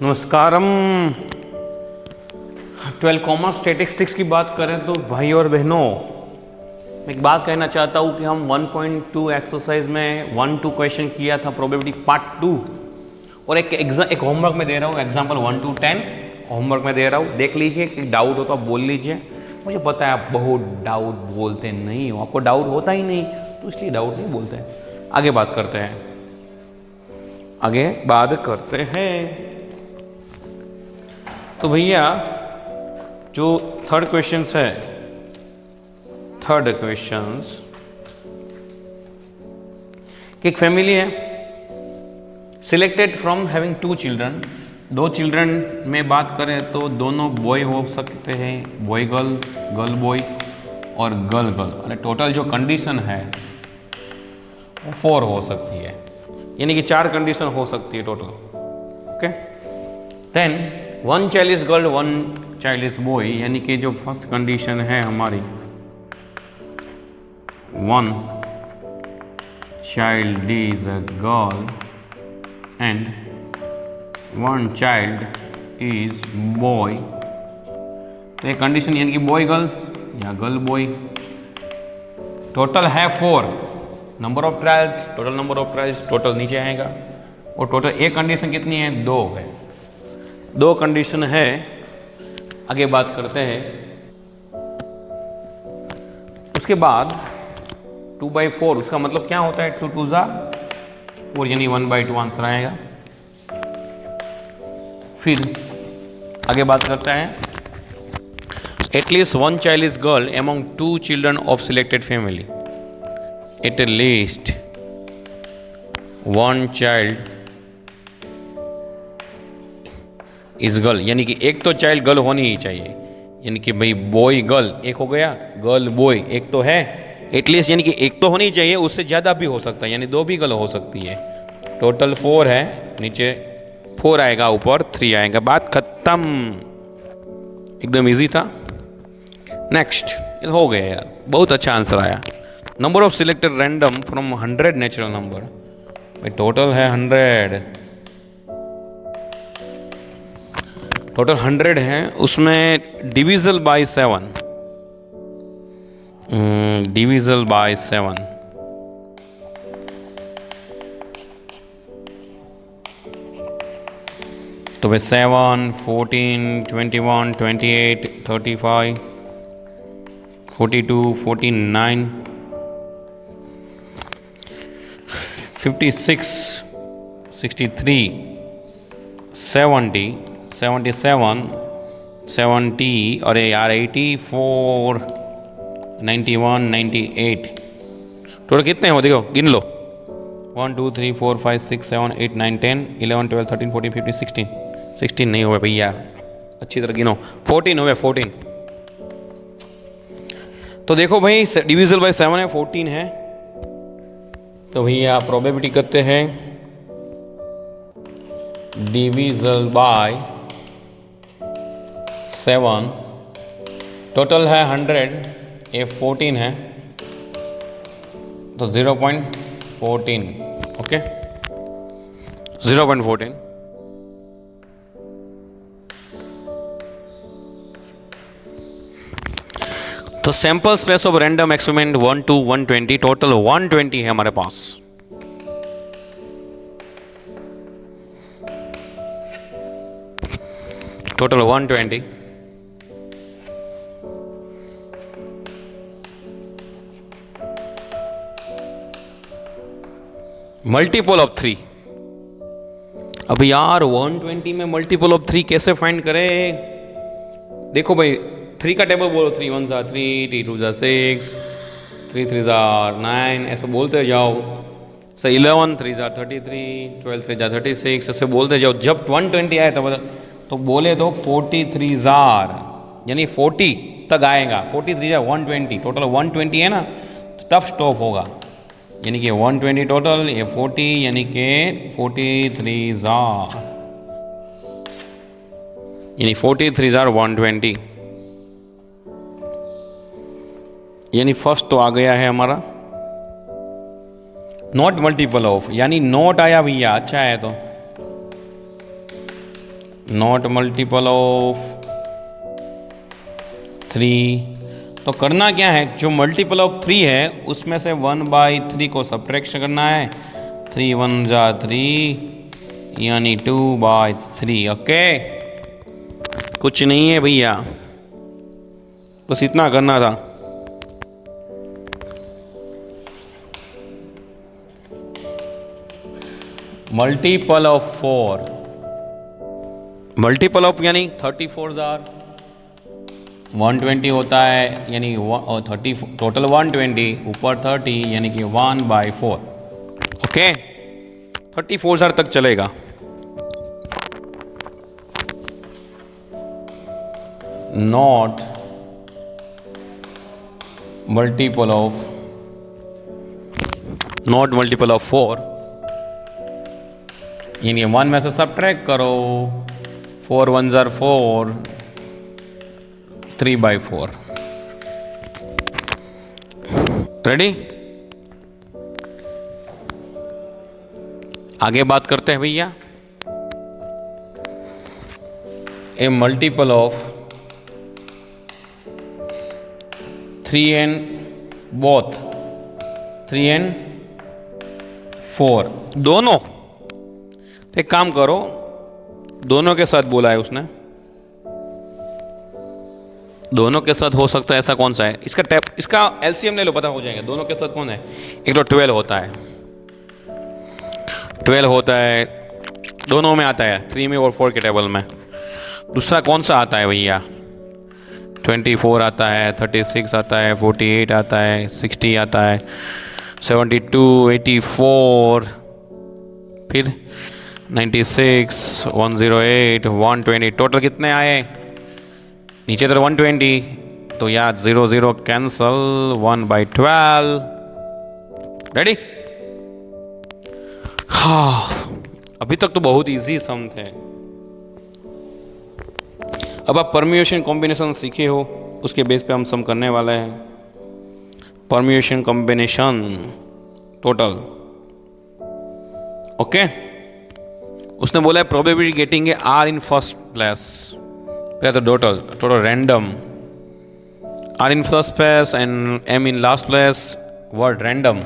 नमस्कारम। 12 commerce statistics की बात करें तो भाई और बहनों, मैं एक बात कहना चाहता हूँ कि हम 1.2 एक्सरसाइज में 1-2 क्वेश्चन किया था प्रोबेबिलिटी पार्ट 2, और एक होमवर्क में दे रहा हूँ, एग्जाम्पल 1 to 10 होमवर्क में दे रहा हूँ, देख लीजिए। कि डाउट हो तो आप बोल लीजिए। मुझे पता है आप बहुत डाउट बोलते नहीं हो, आपको डाउट होता ही नहीं, तो इसलिए डाउट नहीं बोलते हैं। आगे बात करते हैं। तो भैया जो थर्ड क्वेश्चन कि एक फैमिली है, selected from having 2 children. 2 children में बात करें तो दोनों बॉय हो सकते हैं, बॉय गर्ल, गर्ल बॉय और गर्ल गर्ल, और टोटल जो कंडीशन है वो 4 हो सकती है, यानी कि 4 कंडीशन हो सकती है total. Okay, then 1 child is girl, 1 child is boy, यानी कि जो फर्स्ट कंडीशन है हमारी 1 child is a girl and 1 child is boy. तो ये कंडीशन यानी कि बॉय गर्ल या गर्ल बॉय। टोटल है 4 नंबर ऑफ ट्रायल्स, टोटल नीचे आएगा, और टोटल एक कंडीशन कितनी है? 2 है, 2 कंडीशन है। आगे बात करते हैं। उसके बाद 2/4, उसका मतलब क्या होता है? 2 2 4, यानी 1/2 आंसर आएगा। फिर आगे बात करते हैं। At least 1 child is girl among 2 children of selected family. At least 1 child is girl, यानी कि एक तो चाइल्ड गर्ल होनी ही चाहिए, यानी कि भाई बॉय गर्ल एक हो गया, गर्ल बॉय एक तो है, एटलीस्ट यानी कि एक तो होनी चाहिए, उससे ज़्यादा भी हो सकता है, यानी 2 भी गर्ल हो सकती है। टोटल 4 है, नीचे 4 आएगा, ऊपर 3 आएगा, बात खत्म। एकदम इजी था। नेक्स्ट, ये हो गया यार, बहुत अच्छा आंसर आया। Number of selected random from 100 natural number, भाई टोटल है 100, टोटल 100 है, उसमें डिविजल बाय 7, डिविजल बाय 7, तो भाई 7, 14, 21, 28, 35, 42, 49, 56, 63, 70, 77, 70, अरे यार 84, 91, 98, टोटल कितने हो देखो, गिन लो। 1 2 3 4 5 6 7 8 9 10 11 12 13 14 15 16, 16 नहीं हुए भैया, अच्छी तरह गिनो, 14 हुए, 14। तो देखो भाई डिविजल बाय 7 है, 14 है, तो भैया प्रोबेबिलिटी करते हैं डिविजल बाय 7, टोटल है 100, ये 14 है, तो 0.14, ओके, 0.14। तो sample space of random experiment 1 to 120, total 120 है हमारे पास। टोटल 120। मल्टीपल ऑफ 3, अब यार 120 में मल्टीपल ऑफ 3 कैसे फाइंड करें? देखो भाई 3 का टेबल बोलो, 3 1 3, 3 2 6, 3 3 9, ऐसे बोलते जाओ। 11 3 33, 12 3 36, ऐसे बोलते जाओ। जब 120 आए तो बोले तो 43 यानी 40 तक आएगा। 43 120, टोटल 120 है ना, तो तब स्टॉप होगा, यानी कि 120 टोटल, ये 40, यानी कि 43 यानी 43 120, यानी फर्स्ट तो आ गया है हमारा। नॉट मल्टीपल ऑफ, यानी नॉट आया भैया, अच्छा है तो नॉट मल्टीपल ऑफ 3। तो करना क्या है, जो मल्टीपल ऑफ 3 है उसमें से 1/3 को सब्ट्रैक्शन करना है। 3 1 जा 3 यानी 2/3। ओके, कुछ नहीं है भैया, बस इतना करना था। मल्टीपल ऑफ 4, मल्टीपल ऑफ यानी 34 जार 120 होता है, यानी 30 टोटल 120 ऊपर 30 यानी कि 1/4। ओके, 34 जार तक चलेगा। नॉट मल्टीपल ऑफ 4 यानी 1 में से सब्ट्रैक्ट करो। 4 1 जार 4, 3/4। रेडी, आगे बात करते हैं भैया। ए multiple of 3 and both 3 and 4 दोनों। तो एक काम करो, दोनों के साथ बोला है उसने, दोनों के साथ हो सकता है। ऐसा कौन सा है, इसका एलसीएम ले लो, पता हो जाएगा दोनों के साथ कौन है। एक तो 12 होता है, 12 होता है, दोनों में आता है, 3 में और 4 के टेबल में। दूसरा कौन सा आता है भैया, 24 आता है, 36 आता है, 48 आता है, 60 आता है, 72, 84, फिर 96, 108, 120। टोटल कितने आए, नीचे तो 120, तो यार 0 0 कैंसल, 1/12। रेडी? हाँ, अभी तक तो बहुत इजी सम थे। अब आप परम्यूटेशन कॉम्बिनेशन सीखे हो, उसके बेस पे हम सम करने वाले हैं। Permutation combination total. ओके, उसने बोला है probability getting R in first place. पहले तो total random, R in first place and M in last place. Word random,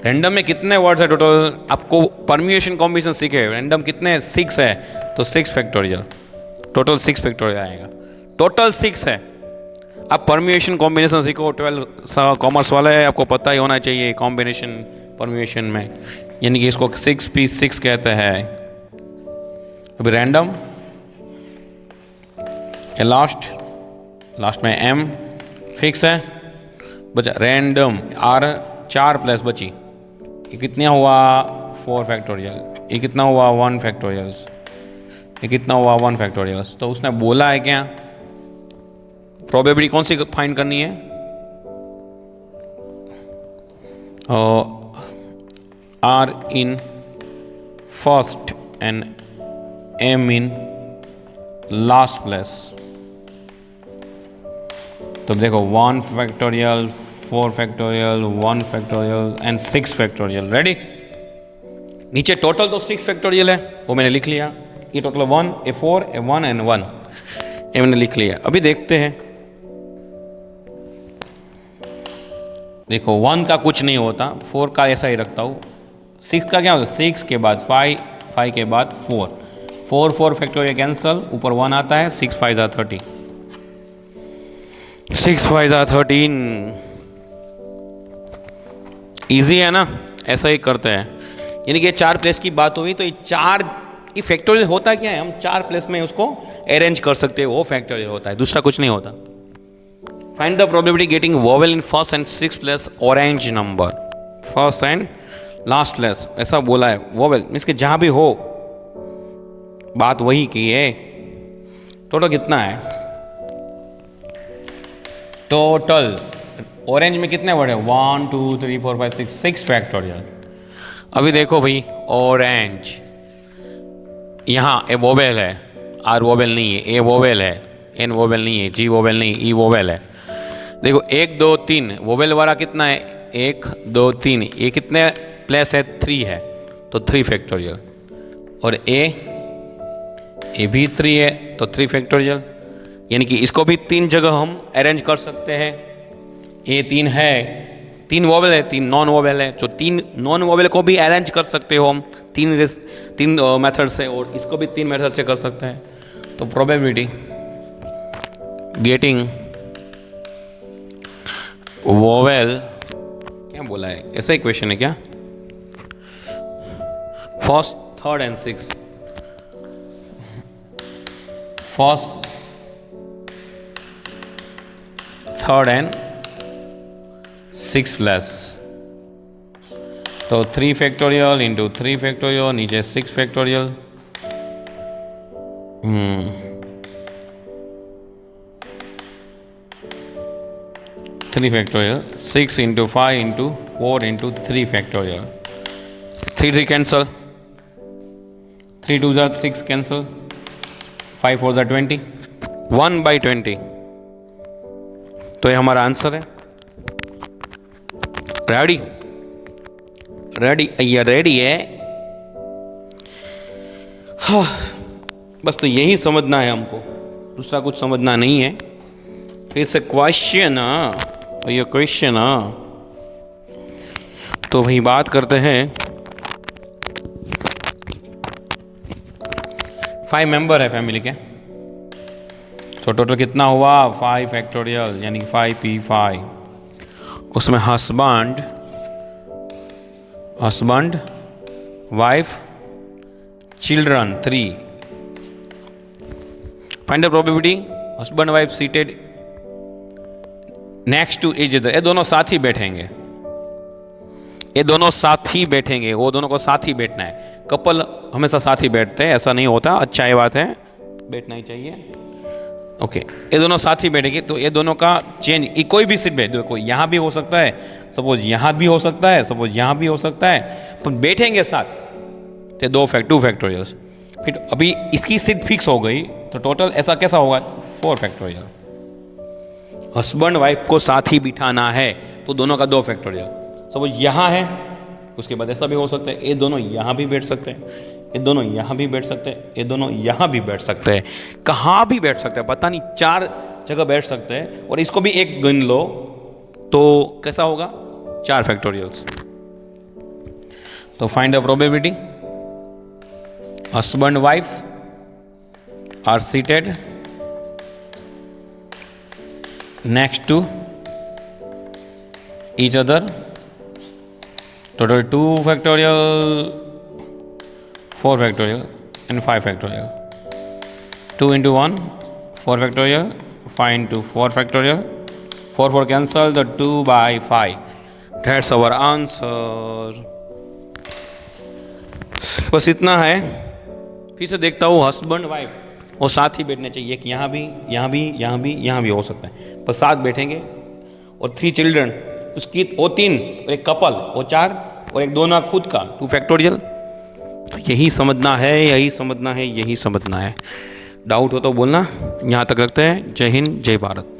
random में कितने वर्ड्स है टोटल, आपको परम्यूटेशन कॉम्बिनेशन सीखे। रैंडम कितने, 6 है, तो 6 फैक्टोरियल, टोटल 6 फैक्टोरियल आएगा। टोटल 6 है। आप परम्यूटेशन कॉम्बिनेशन सीखो, 12 कॉमर्स वाला है, आपको पता ही होना चाहिए कॉम्बिनेशन परम्यूटेशन में, यानी कि इसको 6p6 कहते हैं। अभी रैंडम लास्ट में m फिक्स है, बचा रैंडम r 4 प्लस बची, ये कितना हुआ 4 फैक्टोरियल, ये कितना हुआ 1 फैक्टोरियल्स, ये कितना हुआ 1 फैक्टोरियल्स। तो उसने बोला है क्या, प्रोबेबिलिटी कौन सी फाइंड करनी है, r in first and m in last place. तो देखो 1 factorial, 4 factorial, 1 factorial and 6 factorial. Ready? नीचे टोटल तो 6 फैक्टोरियल है, वो मैंने लिख लिया। ये टोटल 1, ए 4, ए 1 एंड 1, ये मैंने लिख लिया। अभी देखते हैं, देखो 1 का कुछ नहीं होता, 4 का ऐसा ही रखता हूँ। 6 का क्या होता है, 6 के बाद 5, 5 के बाद 4, 4 फैक्टोरियल कैंसल, ऊपर 1 आता है, 6 5 जा 30, 6 5 जा 13। ईजी है ना, ऐसा ही करते हैं। यानी कि 4 प्लेस की बात हुई, तो ये 4 फैक्टोरियल होता क्या है, हम 4 प्लेस में उसको अरेंज कर सकते हैं, वो फैक्टोरियल होता है, दूसरा कुछ नहीं होता। Find the probability getting vowel in first and 6 place orange number, first and last place, ऐसा बोला है। वोवेल मीन्स कि जहां भी हो, बात वही की है। टोटल कितना है, टोटल ऑरेंज में कितने वर्ड है, 1 2 3 4 5 6, 6 फैक्टोरियल। अभी देखो भाई, ऑरेंज यहाँ ए वोवेल है, आर वोवेल नहीं है, ए वोवेल है, एन वोवेल नहीं है, जी वोवेल नहीं, ई वोवेल है। देखो 1 2 3 वोवेल वाला कितना है, 1 2 3, ये कितने प्लेस है, 3 है, तो 3 फैक्टोरियल। और ए ये भी 3 है तो 3 फैक्टोरियल, यानी कि इसको भी 3 जगह हम अरेंज कर सकते हैं। ये 3 है, 3 वोवेल है, 3 नॉन वोवेल है, तो 3 नॉन वोवेल को भी अरेंज कर सकते हो हम 3 मेथड से, और इसको भी 3 मेथड से कर सकते हैं। तो प्रोबेबिलिटी गेटिंग वोवेल, क्या बोला है, ऐसा ही क्वेश्चन है क्या? First, third and six, first, third and 6 plus, तो 3 फैक्टोरियल इंटू 3 फैक्टोरियल, नीचे 6 factorial, 3 factorial, 6 into 5 into 4 into 3 factorial, 3 cancel, 3 2 ज़ा 6 कैंसल, 5 4 ज़ा 20, 1/20। तो ये हमारा आंसर है। रेडी? रेडी? ये रेडी है। हाँ, बस तो यही समझना है हमको, दूसरा कुछ समझना नहीं है। फिर से क्वेश्चन, ये क्वेश्चन, तो वही बात करते हैं। 5 मेंबर है फैमिली के, तो टोटल कितना हुआ? 5 फैक्टोरियल, यानी कि 5p5। उसमें husband, wife, children 3। Find the probability husband wife seated next to each other. ये दोनों साथ ही बैठेंगे, ये दोनों साथ ही बैठेंगे, वो दोनों को साथ ही बैठना है। कपल हमेशा साथ ही बैठते हैं, ऐसा नहीं होता, अच्छा ये बात है, बैठना ही चाहिए। ओके, ये दोनों साथ ही बैठेंगे, तो ये दोनों का चेंज, कोई भी सीट बैठ, देखो यहाँ भी हो सकता है, सपोज यहाँ भी हो सकता है, सपोज यहाँ भी हो सकता है, पर बैठेंगे साथ, तो 2 फैक्टोरियल्स। फिर अभी इसकी सीट फिक्स हो गई, तो टोटल ऐसा कैसा होगा? 4 फैक्टोरियल। हस्बैंड वाइफ को साथ ही बिठाना है, तो दोनों का 2 फैक्टोरियल। सपोज यहाँ है, उसके बाद ऐसा भी हो सकता है, ये दोनों यहाँ भी बैठ सकते हैं, ये दोनों यहाँ भी बैठ सकते हैं, ये दोनों यहाँ भी बैठ सकते हैं, कहाँ भी बैठ सकते हैं, पता नहीं, 4 जगह बैठ सकते हैं। और इसको भी एक गिन लो, तो कैसा होगा? 4 फैक्टोरियल्स। तो find the probability husband wife are seated next to each other, total 2 factorial, 4 factorial and 5 factorial, 2 into 1 4 factorial, 5 into 4 factorial, 4 cancel, the 2/5, that's our answer। बस इतना है। फिर से देखता हूँ, हस्बैंड वाइफ वो साथ ही बैठने चाहिए, कि यहाँ भी, यहाँ भी, यहाँ भी, यहाँ भी हो सकता है, पर साथ बैठेंगे। और 3 चिल्ड्रन, उसकी वो 3, और एक कपल वो 4, और एक दोनों खुद का 2 फैक्टोरियल। तो यही समझना है, यही समझना है, यही समझना है। डाउट हो तो बोलना। यहाँ तक रखते हैं। जय हिंद, जय भारत।